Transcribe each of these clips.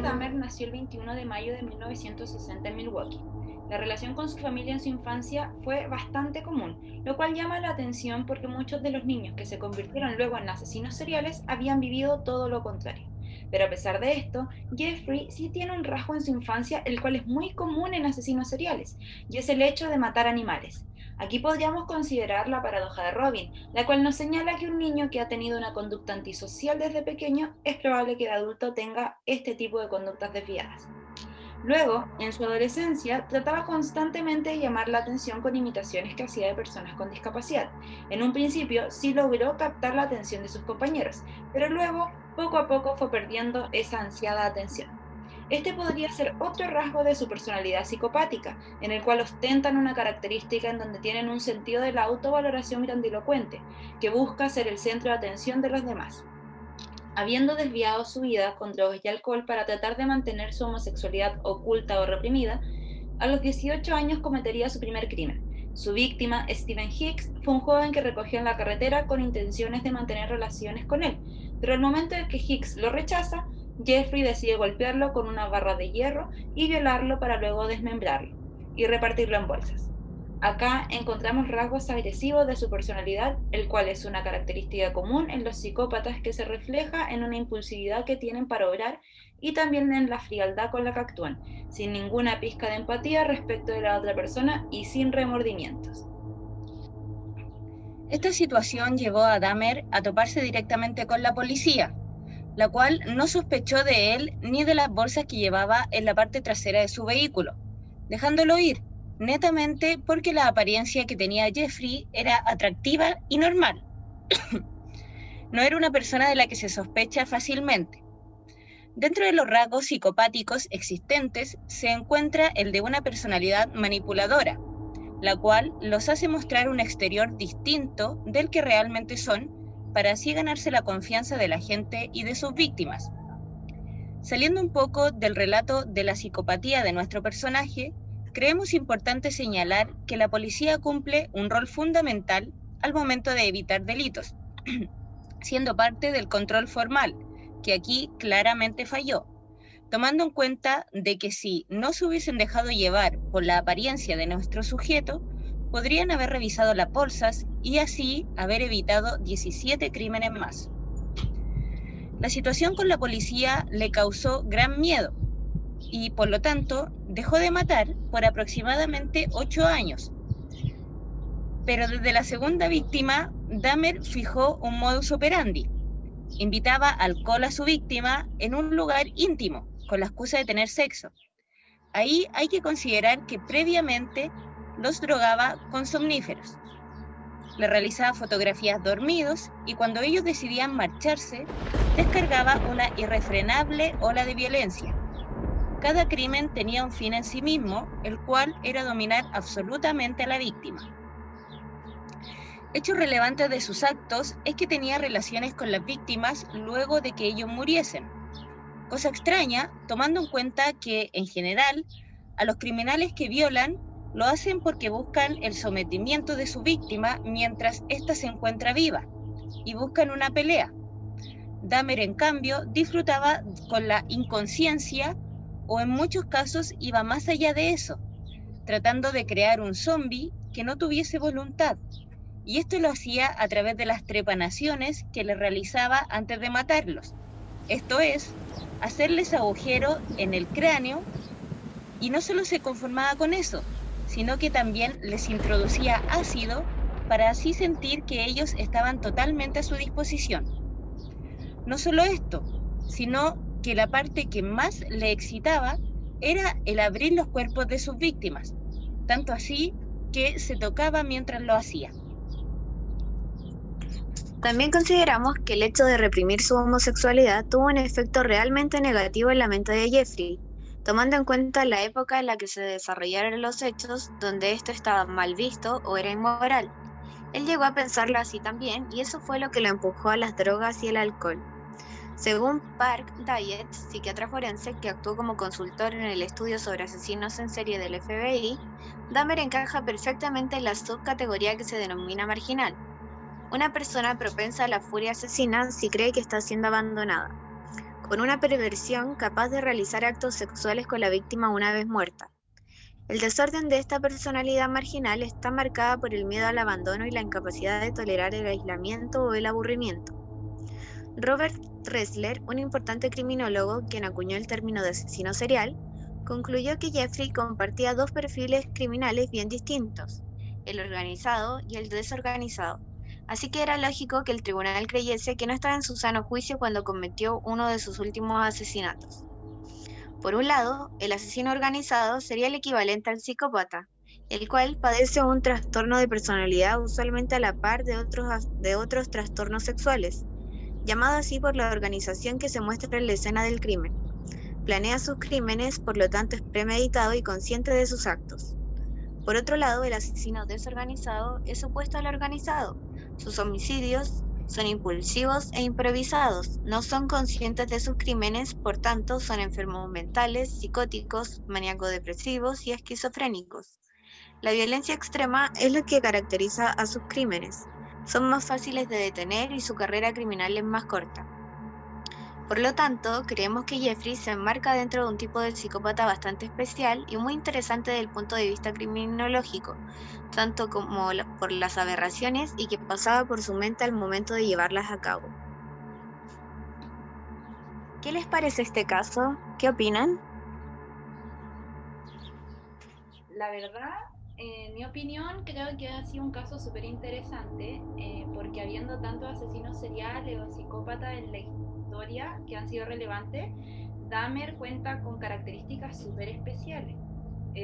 Dahmer nació el 21 de mayo de 1960 en Milwaukee. La relación con su familia en su infancia fue bastante común, lo cual llama la atención porque muchos de los niños que se convirtieron luego en asesinos seriales habían vivido todo lo contrario. Pero a pesar de esto, Jeffrey sí tiene un rasgo en su infancia el cual es muy común en asesinos seriales, y es el hecho de matar animales. Aquí podríamos considerar la paradoja de Robin, la cual nos señala que un niño que ha tenido una conducta antisocial desde pequeño es probable que de adulto tenga este tipo de conductas desviadas. Luego, en su adolescencia, trataba constantemente de llamar la atención con imitaciones que hacía de personas con discapacidad. En un principio sí logró captar la atención de sus compañeros, pero luego, poco a poco, fue perdiendo esa ansiada atención. Este podría ser otro rasgo de su personalidad psicopática, en el cual ostentan una característica en donde tienen un sentido de la autovaloración grandilocuente, que busca ser el centro de atención de los demás. Habiendo desviado su vida con drogas y alcohol para tratar de mantener su homosexualidad oculta o reprimida, a los 18 años cometería su primer crimen. Su víctima, Stephen Hicks, fue un joven que recogió en la carretera con intenciones de mantener relaciones con él, pero al momento en que Hicks lo rechaza, Jeffrey decide golpearlo con una barra de hierro y violarlo para luego desmembrarlo y repartirlo en bolsas. Acá encontramos rasgos agresivos de su personalidad, el cual es una característica común en los psicópatas que se refleja en una impulsividad que tienen para obrar y también en la frialdad con la que actúan, sin ninguna pizca de empatía respecto de la otra persona y sin remordimientos. Esta situación llevó a Dahmer a toparse directamente con la policía, la cual no sospechó de él ni de las bolsas que llevaba en la parte trasera de su vehículo, dejándolo ir, netamente porque la apariencia que tenía Jeffrey era atractiva y normal. No era una persona de la que se sospecha fácilmente. Dentro de los rasgos psicopáticos existentes se encuentra el de una personalidad manipuladora, la cual los hace mostrar un exterior distinto del que realmente son, para así ganarse la confianza de la gente y de sus víctimas. Saliendo un poco del relato de la psicopatía de nuestro personaje, creemos importante señalar que la policía cumple un rol fundamental al momento de evitar delitos, siendo parte del control formal, que aquí claramente falló, tomando en cuenta de que si no se hubiesen dejado llevar por la apariencia de nuestro sujeto, podrían haber revisado las bolsas y así haber evitado 17 crímenes más. La situación con la policía le causó gran miedo y, por lo tanto, dejó de matar por aproximadamente 8 años. Pero desde la segunda víctima, Dahmer fijó un modus operandi. Invitaba alcohol a su víctima en un lugar íntimo, con la excusa de tener sexo. Ahí hay que considerar que previamente los drogaba con somníferos. Le realizaba fotografías dormidos y cuando ellos decidían marcharse, descargaba una irrefrenable ola de violencia. Cada crimen tenía un fin en sí mismo, el cual era dominar absolutamente a la víctima. Hechos relevantes de sus actos es que tenía relaciones con las víctimas luego de que ellos muriesen. Cosa extraña, tomando en cuenta que, en general, a los criminales que violan lo hacen porque buscan el sometimiento de su víctima mientras ésta se encuentra viva y buscan una pelea. Dahmer, en cambio, disfrutaba con la inconsciencia o en muchos casos iba más allá de eso, tratando de crear un zombie que no tuviese voluntad. Y esto lo hacía a través de las trepanaciones que le realizaba antes de matarlos. Esto es, hacerles agujero en el cráneo, y no solo se conformaba con eso, sino que también les introducía ácido para así sentir que ellos estaban totalmente a su disposición. No solo esto, sino que la parte que más le excitaba era el abrir los cuerpos de sus víctimas, tanto así que se tocaba mientras lo hacía. También consideramos que el hecho de reprimir su homosexualidad tuvo un efecto realmente negativo en la mente de Jeffrey, tomando en cuenta la época en la que se desarrollaron los hechos donde esto estaba mal visto o era inmoral. Él llegó a pensarlo así también y eso fue lo que lo empujó a las drogas y el alcohol. Según Park Diet, psiquiatra forense que actuó como consultor en el estudio sobre asesinos en serie del FBI, Dahmer encaja perfectamente en la subcategoría que se denomina marginal. Una persona propensa a la furia asesina si cree que está siendo abandonada. por una perversión capaz de realizar actos sexuales con la víctima una vez muerta. El desorden de esta personalidad marginal está marcada por el miedo al abandono y la incapacidad de tolerar el aislamiento o el aburrimiento. Robert Ressler, un importante criminólogo quien acuñó el término de asesino serial, concluyó que Jeffrey compartía dos perfiles criminales bien distintos, el organizado y el desorganizado, así que era lógico que el tribunal creyese que no estaba en su sano juicio cuando cometió uno de sus últimos asesinatos. Por un lado, el asesino organizado sería el equivalente al psicópata, el cual padece un trastorno de personalidad usualmente a la par de otros trastornos sexuales, llamado así por la organización que se muestra en la escena del crimen. Planea sus crímenes, por lo tanto es premeditado y consciente de sus actos. Por otro lado, el asesino desorganizado es opuesto al organizado. Sus homicidios son impulsivos e improvisados, no son conscientes de sus crímenes, por tanto son enfermos mentales, psicóticos, maníaco-depresivos y esquizofrénicos. La violencia extrema es lo que caracteriza a sus crímenes. Son más fáciles de detener y su carrera criminal es más corta. Por lo tanto, creemos que Jeffrey se enmarca dentro de un tipo de psicópata bastante especial y muy interesante desde el punto de vista criminológico, tanto como por las aberraciones y que pasaba por su mente al momento de llevarlas a cabo. ¿Qué les parece este caso? ¿Qué opinan? La verdad, en mi opinión, creo que ha sido un caso súper interesante, porque habiendo tantos asesinos seriales o psicópatas en la historia que han sido relevantes, Dahmer cuenta con características súper especiales,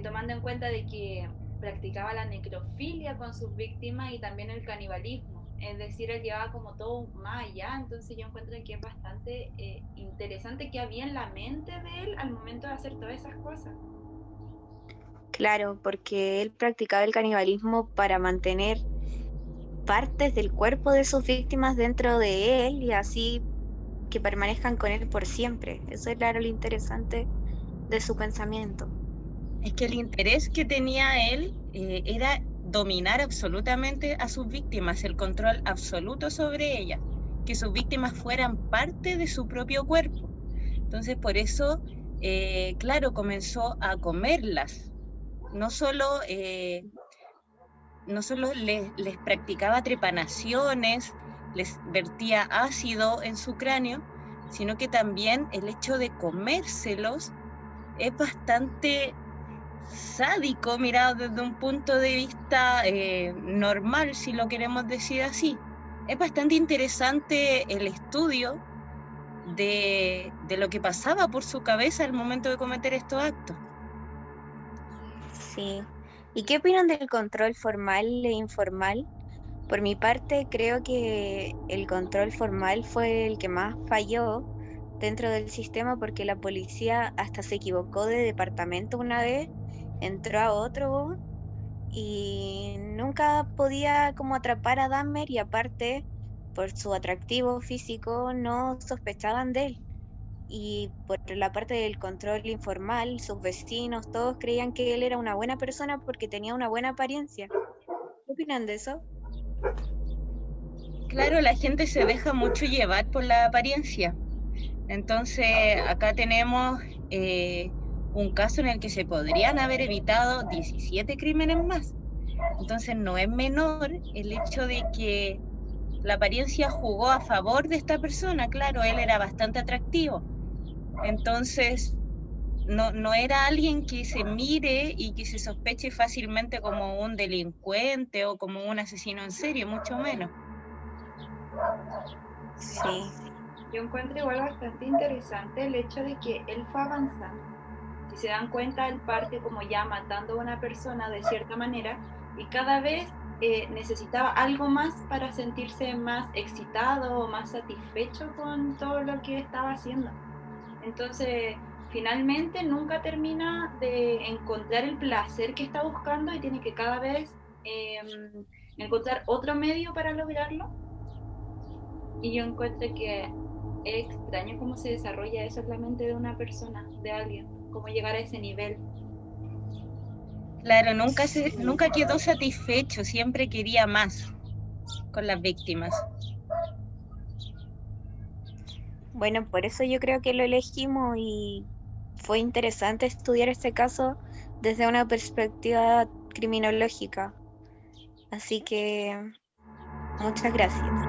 tomando en cuenta de que practicaba la necrofilia con sus víctimas y también el canibalismo, es decir, él llevaba como todo más allá. Entonces yo encuentro que es bastante interesante que había en la mente de él al momento de hacer todas esas cosas. Claro, porque él practicaba el canibalismo para mantener partes del cuerpo de sus víctimas dentro de él y así que permanezcan con él por siempre. Eso era lo interesante de su pensamiento. Es que el interés que tenía él era dominar absolutamente a sus víctimas, el control absoluto sobre ellas, que sus víctimas fueran parte de su propio cuerpo. Entonces por eso, claro, comenzó a comerlas. No solo les practicaba trepanaciones, les vertía ácido en su cráneo, sino que también el hecho de comérselos es bastante sádico, mirado desde un punto de vista normal, si lo queremos decir así. Es bastante interesante el estudio de lo que pasaba por su cabeza al momento de cometer estos actos. Sí. ¿Y qué opinan del control formal e informal? Por mi parte, creo que el control formal fue el que más falló dentro del sistema porque la policía hasta se equivocó de departamento una vez, entró a otro y nunca podía como atrapar a Dahmer y aparte, por su atractivo físico, no sospechaban de él. Y por la parte del control informal, sus vecinos, todos creían que él era una buena persona porque tenía una buena apariencia. ¿Qué opinan de eso? Claro, la gente se deja mucho llevar por la apariencia. Entonces, acá tenemos un caso en el que se podrían haber evitado 17 crímenes más. Entonces, no es menor el hecho de que la apariencia jugó a favor de esta persona. Claro, él era bastante atractivo. Entonces, no era alguien que se mire y que se sospeche fácilmente como un delincuente o como un asesino en serie, mucho menos. Sí. Yo encuentro igual bastante interesante el hecho de que él fue avanzando. Si se dan cuenta, él parte como ya matando a una persona de cierta manera y cada vez necesitaba algo más para sentirse más excitado o más satisfecho con todo lo que estaba haciendo. Entonces, finalmente nunca termina de encontrar el placer que está buscando y tiene que cada vez encontrar otro medio para lograrlo. Y yo encuentro que es extraño cómo se desarrolla eso en la mente de una persona, de alguien, cómo llegar a ese nivel. Claro, nunca quedó satisfecho, siempre quería más con las víctimas. Bueno, por eso yo creo que lo elegimos y fue interesante estudiar este caso desde una perspectiva criminológica. Así que muchas gracias.